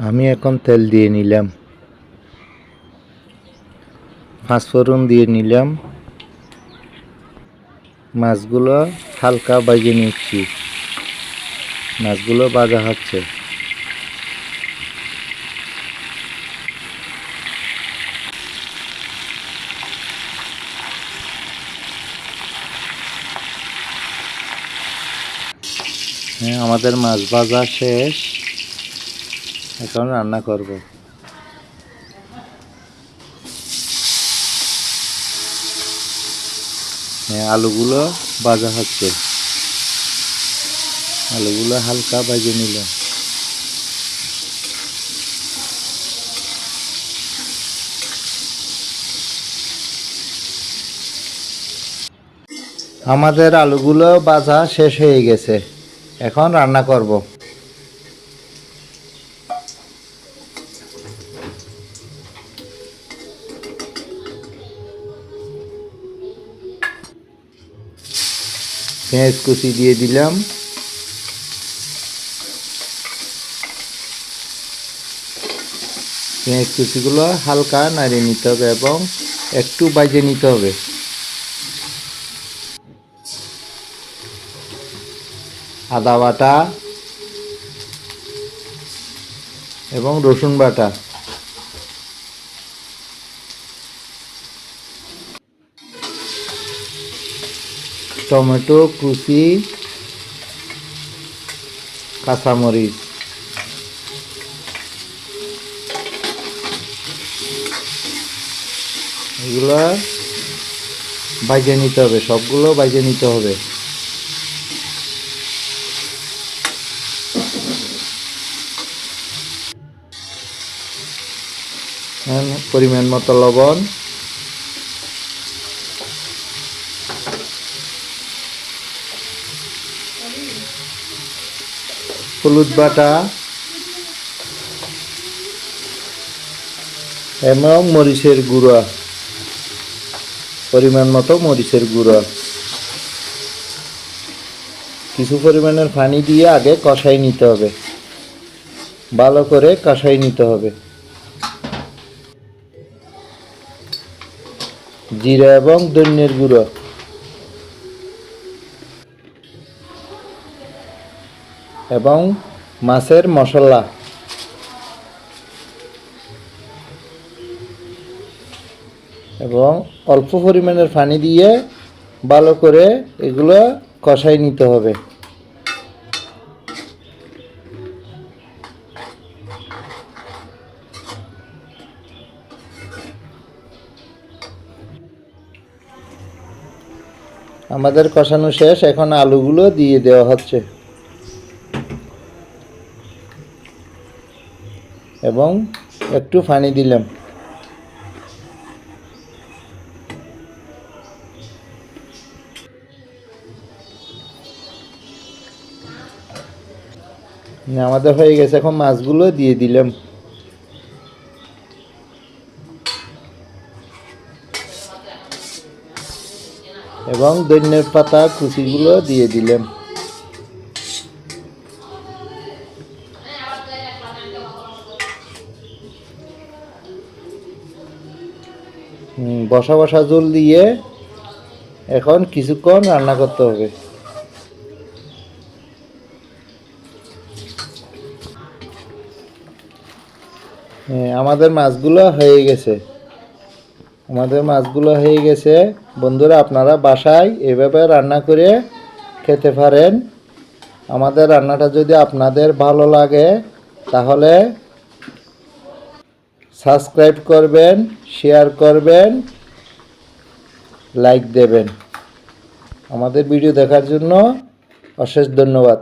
আমি এখন তেল দিয়ে নিলাম, পাঁচফোড়ন দিয়ে নিলাম, মাছগুলো হালকা ভেজে নিচ্ছি। মাছগুলো ভাজা হচ্ছে। হ্যাঁ, আমাদের মাছ ভাজা শেষ, এখন রান্না করব। হ্যাঁ, আলুগুলো ভাজা হচ্ছে, আলুগুলো হালকা ভেজে নিলাম। আমাদের আলুগুলো ভাজা শেষ হয়ে গেছে, এখন রান্না করব। পেঁয়াজ কুচি দিয়ে দিলাম, পেঁয়াজ কুচিগুলো হালকা নাড়িয়ে নিতে হবে এবং একটু ভেজে নিতে হবে। আদা বাটা এবং রসুন বাটা, টমেটো কুচি, কাঁচামরিচ, এগুলো ভেজে নিতে হবে, সবগুলো ভেজে নিতে হবে। পরিমাণ মতো লবণ, হলুদ বাটা এবং মরিচের গুঁড়া, পরিমাণ মতো মরিচের গুঁড়া। কিছু পরিমাণের পানি দিয়ে আগে কষাই নিতে হবে, ভালো করে কষাই নিতে হবে। জিরা এবং ধনিয়ার গুঁড়ো এবং মাছের মশলা এবং অল্প পরিমাণের পানি দিয়ে ভালো করে এগুলো কষাই নিতে হবে। আমাদের কষানো শেষ, এখন আলুগুলো দিয়ে দেওয়া হচ্ছে এবং একটু পানি দিলাম। আমাদের হয়ে গেছে, এখন মাছগুলো দিয়ে দিলাম এবং ধনিয়ার পাতা কুচিগুলো দিয়ে দিলাম। বসা বসা ঝোল দিয়ে এখন কিছুক্ষণ রান্না করতে হবে। আমাদের মাছগুলো হয়ে গেছে, বন্ধুরা, আপনারা বাসায় এভাবে রান্না করে খেতে পারেন। আমাদের রান্নাটা যদি আপনাদের ভালো লাগে তাহলে সাবস্ক্রাইব করবেন, শেয়ার করবেন, লাইক দেবেন। আমাদের ভিডিও দেখার জন্য অশেষ ধন্যবাদ।